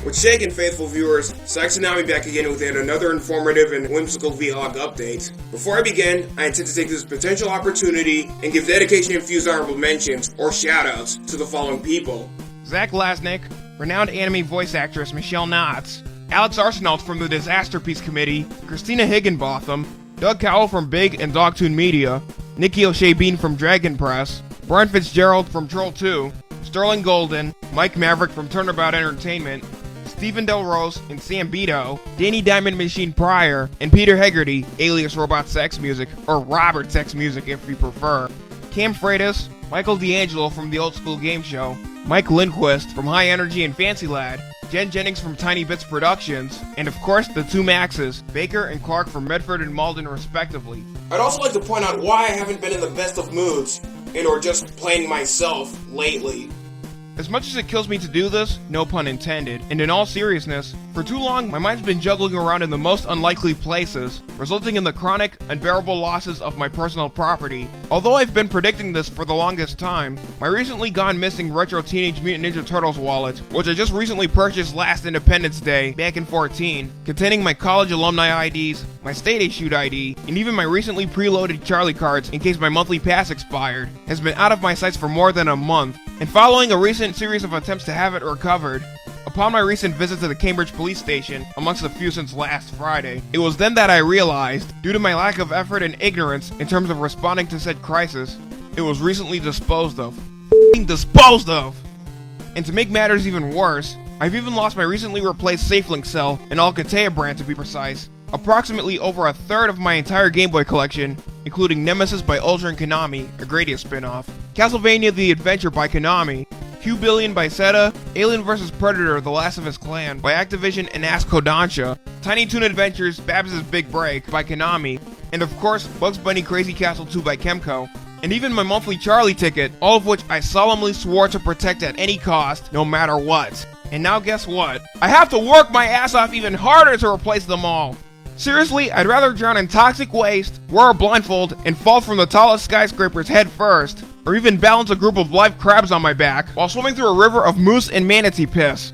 What's shaking, faithful viewers? PsychTsunami back again with yet another informative and whimsical vlog update. Before I begin, I intend to take this potential opportunity and give dedication-infused honorable mentions, or shoutouts, to the following people. Zach Lasnik, renowned anime voice actress Michelle Knotts, Alex Arsenault from the Disaster Piece Committee, Christina Higginbotham, Doug Cowell from Big and Dogtoon Media, Nikki O'Shea Bean from Dragon Press, Brian Fitzgerald from Troll 2, Sterling Golden, Mike Maverick from Turnabout Entertainment, Stephen Del Rose and Sam Beto, Danny Diamond Machine Pryor, and Peter Hegarty, alias Robot Sex Music, or Robert Sex Music if you prefer, Cam Freitas, Michael D'Angelo from The Old School Game Show, Mike Lindquist from High Energy and Fancy Lad, Jen Jennings from Tiny Bits Productions, and of course the two Maxes, Baker and Clark from Medford and Malden respectively. I'd also like to point out why I haven't been in the best of moods, and or just playing myself lately. As much as it kills me to do this, no pun intended, and in all seriousness, for too long my mind's been juggling around in the most unlikely places, resulting in the chronic, unbearable losses of my personal property. Although I've been predicting this for the longest time, my recently gone missing retro Teenage Mutant Ninja Turtles wallet, which I just recently purchased last Independence Day, back in 2014, containing my college alumni IDs, my state issued ID, and even my recently preloaded Charlie cards in case my monthly pass expired, has been out of my sights for more than a month. And following a recent series of attempts to have it recovered, upon my recent visit to the Cambridge police station, amongst a few since last Friday, it was then that I realized, due to my lack of effort and ignorance in terms of responding to said crisis, it was recently disposed of. Disposed of! And to make matters even worse, I've even lost my recently replaced SafeLink cell, an Alcatea brand to be precise, approximately over a third of my entire Game Boy collection, including Nemesis by Ultra and Konami, a Gradius spin-off, Castlevania The Adventure by Konami, Q-Billion by Seta, Alien vs. Predator The Last of His Clan by Activision and Ask Kodansha, Tiny Toon Adventures Babs' Big Break by Konami, and of course Bugs Bunny Crazy Castle 2 by Kemco, and even my monthly Charlie ticket, all of which I solemnly swore to protect at any cost, no matter what. And now guess what? I have to work my ass off even harder to replace them all! Seriously, I'd rather drown in toxic waste, wear a blindfold, and fall from the tallest skyscrapers head first, or even balance a group of live crabs on my back while swimming through a river of moose and manatee piss.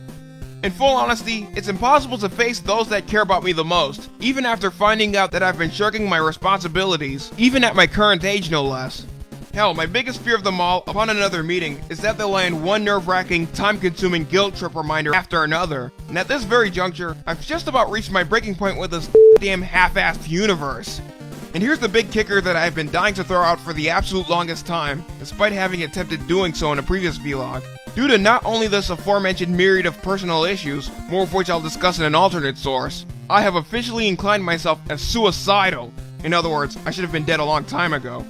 In full honesty, it's impossible to face those that care about me the most, even after finding out that I've been shirking my responsibilities, even at my current age no less. Hell, my biggest fear of them all, upon another meeting, is that they'll land one nerve-wracking, time-consuming guilt trip reminder after another. And at this very juncture, I've just about reached my breaking point with this damn half-assed universe. And here's the big kicker that I've been dying to throw out for the absolute longest time, despite having attempted doing so in a previous vlog. Due to not only this aforementioned myriad of personal issues, more of which I'll discuss in an alternate source, I have officially inclined myself as suicidal. In other words, I should have been dead a long time ago.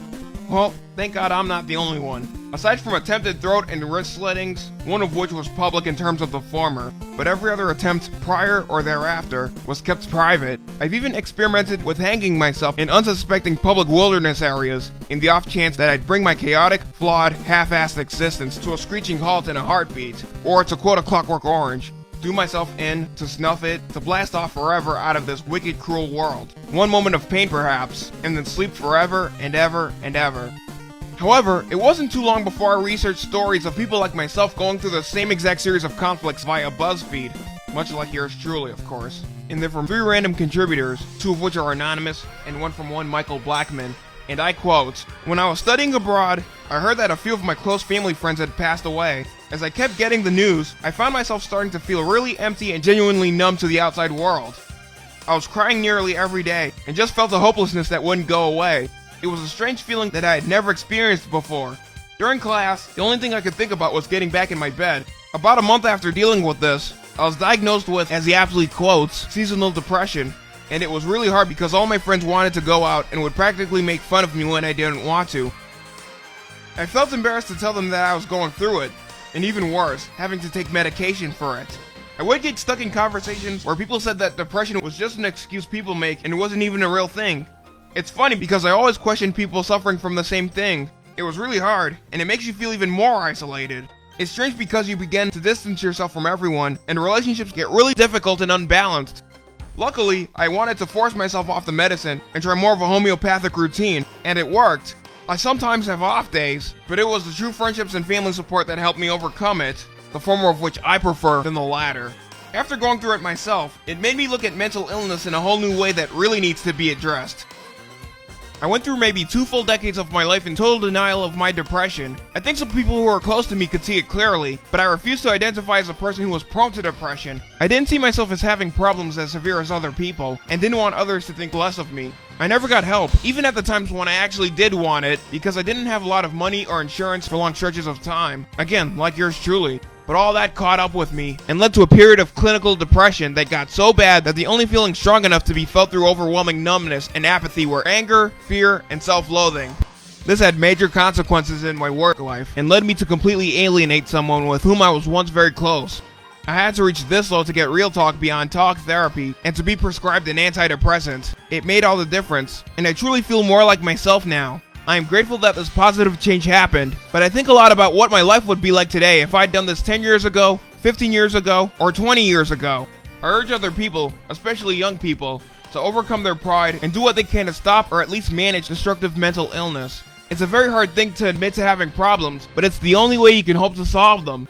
Well, thank God I'm not the only one. Aside from attempted throat and wrist slittings, one of which was public in terms of the former, but every other attempt prior or thereafter was kept private, I've even experimented with hanging myself in unsuspecting public wilderness areas in the off chance that I'd bring my chaotic, flawed, half-assed existence to a screeching halt in a heartbeat, or to quote A Clockwork Orange, do myself in, to snuff it, to blast off forever out of this wicked, cruel world. One moment of pain perhaps, and then sleep forever and ever and ever. However, it wasn't too long before I researched stories of people like myself going through the same exact series of conflicts via BuzzFeed, much like yours truly, of course. And they're from 3 random contributors, 2 of which are anonymous, and one from one Michael Blackman. And I quote, "When I was studying abroad, I heard that a few of my close family friends had passed away. As I kept getting the news, I found myself starting to feel really empty and genuinely numb to the outside world. I was crying nearly every day, and just felt a hopelessness that wouldn't go away. It was a strange feeling that I had never experienced before. During class, the only thing I could think about was getting back in my bed. About a month after dealing with this, I was diagnosed with, as he aptly quotes, seasonal depression. And it was really hard because all my friends wanted to go out and would practically make fun of me when I didn't want to. I felt embarrassed to tell them that I was going through it, and even worse, having to take medication for it. I would get stuck in conversations where people said that depression was just an excuse people make and it wasn't even a real thing. It's funny because I always questioned people suffering from the same thing. It was really hard, and it makes you feel even more isolated. It's strange because you begin to distance yourself from everyone, and relationships get really difficult and unbalanced. Luckily, I wanted to force myself off the medicine and try more of a homeopathic routine, and it worked. I sometimes have off days, but it was the true friendships and family support that helped me overcome it, the former of which I prefer than the latter. After going through it myself, it made me look at mental illness in a whole new way that really needs to be addressed. I went through maybe 2 full decades of my life in total denial of my depression. I think some people who are close to me could see it clearly, but I refused to identify as a person who was prone to depression. I didn't see myself as having problems as severe as other people, and didn't want others to think less of me. I never got help, even at the times when I actually did want it, because I didn't have a lot of money or insurance for long stretches of time. Again, like yours truly. But all that caught up with me, and led to a period of clinical depression that got so bad that the only feeling strong enough to be felt through overwhelming numbness and apathy were anger, fear, and self-loathing. This had major consequences in my work life, and led me to completely alienate someone with whom I was once very close. I had to reach this low to get real talk beyond talk therapy, and to be prescribed an antidepressant. It made all the difference, and I truly feel more like myself now. I am grateful that this positive change happened, but I think a lot about what my life would be like today if I'd done this 10 years ago, 15 years ago, or 20 years ago. I urge other people, especially young people, to overcome their pride and do what they can to stop or at least manage destructive mental illness. It's a very hard thing to admit to having problems, but it's the only way you can hope to solve them.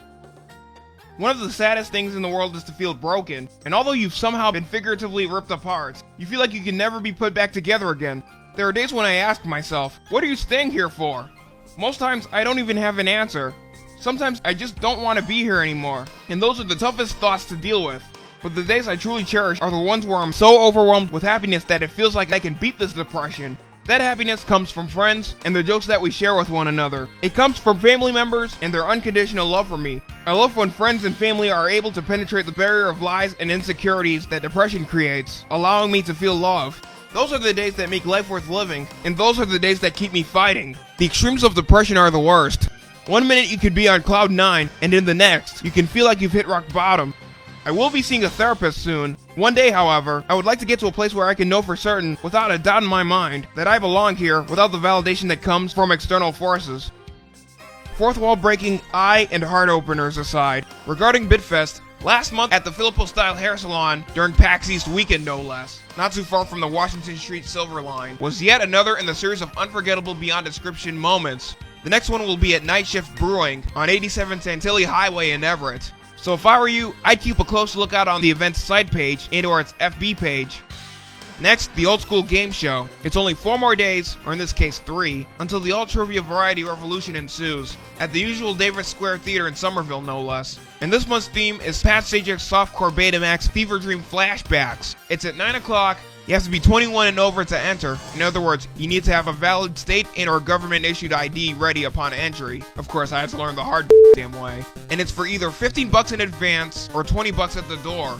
One of the saddest things in the world is to feel broken, and although you've somehow been figuratively ripped apart, you feel like you can never be put back together again. There are days when I ask myself, what are you staying here for? Most times, I don't even have an answer. Sometimes, I just don't want to be here anymore, and those are the toughest thoughts to deal with. But the days I truly cherish are the ones where I'm so overwhelmed with happiness that it feels like I can beat this depression. That happiness comes from friends and the jokes that we share with one another. It comes from family members and their unconditional love for me. I love when friends and family are able to penetrate the barrier of lies and insecurities that depression creates, allowing me to feel love. Those are the days that make life worth living, and those are the days that keep me fighting. The extremes of depression are the worst. One minute you could be on cloud 9, and in the next, you can feel like you've hit rock bottom. I will be seeing a therapist soon. One day, however, I would like to get to a place where I can know for certain, without a doubt in my mind, that I belong here without the validation that comes from external forces. Fourth wall breaking eye and heart openers aside, regarding BitFest, last month at the Filippo-style hair salon during PAX East weekend no less, not too far from the Washington Street Silver Line, was yet another in the series of unforgettable beyond description moments. The next one will be at Night Shift Brewing on 87 Santilli Highway in Everett. So if I were you, I'd keep a close lookout on the event's site page and or its FB page. Next, the Old School Game Show. It's only 4 more days, or in this case 3, until the all-trivia variety revolution ensues, at the usual Davis Square Theater in Somerville no less. And this month's theme is Pat Sajak's Softcore Betamax Fever Dream Flashbacks. It's at 9 o'clock, you have to be 21 and over to enter. In other words, you need to have a valid state and or government-issued ID ready upon entry. Of course, I had to learn the hard damn way. And it's for either $15 in advance, or $20 at the door.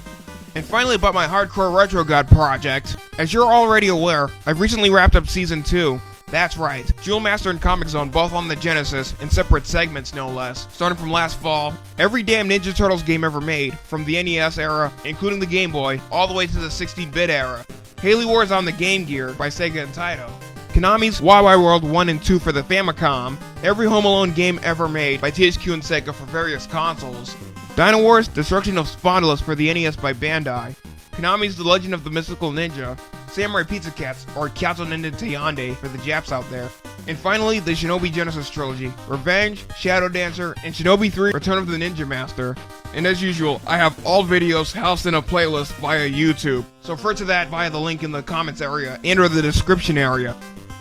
And finally, about my Hardcore Retro God project. As you're already aware, I've recently wrapped up Season 2. That's right, Jewel Master and Comic Zone both on the Genesis, in separate segments no less. Starting from last fall, every damn Ninja Turtles game ever made, from the NES era, including the Game Boy, all the way to the 16-bit era. Haley Wars on the Game Gear by Sega and Taito. Konami's WiiWi World 1 and 2 for the Famicom. Every Home Alone game ever made by THQ and Sega for various consoles. Dino Wars Destruction of Spondylus for the NES by Bandai. Konami's The Legend of the Mystical Ninja. Samurai Pizza Cats, or Kyato Ninja Teyande for the Japs out there. And finally, the Shinobi Genesis Trilogy, Revenge, Shadow Dancer, and Shinobi 3 Return of the Ninja Master. And as usual, I have all videos housed in a playlist via YouTube, so refer to that via the link in the comments area and or the description area.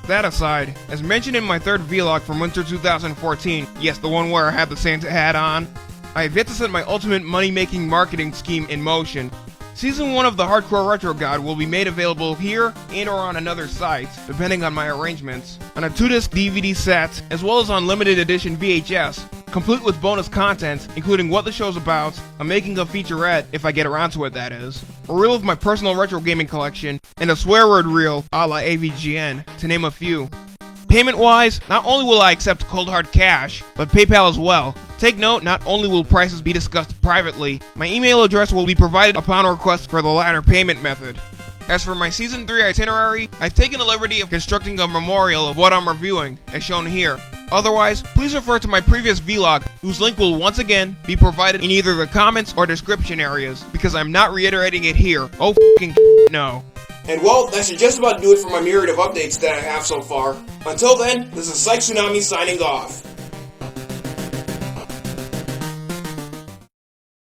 That aside, as mentioned in my third vlog from winter 2014, yes, the one where I had the Santa hat on, I have yet to set my ultimate money-making marketing scheme in motion. Season 1 of the Hardcore Retro Guide will be made available here and or on another site, depending on my arrangements, on a 2-disc DVD set, as well as on limited edition VHS, complete with bonus content, including what the show's about, a making of featurette, if I get around to it that is, a reel of my personal retro gaming collection, and a swear word reel a la AVGN, to name a few. Payment-wise, not only will I accept cold hard cash, but PayPal as well. Take note, not only will prices be discussed privately, my email address will be provided upon request for the latter payment method. As for my Season 3 itinerary, I've taken the liberty of constructing a memorial of what I'm reviewing, as shown here. Otherwise, please refer to my previous vlog, whose link will once again be provided in either the comments or description areas, because I'm not reiterating it here. Oh f***ing no. And well, that should just about do it for my myriad of updates that I have so far. Until then, this is PsychTsunami signing off.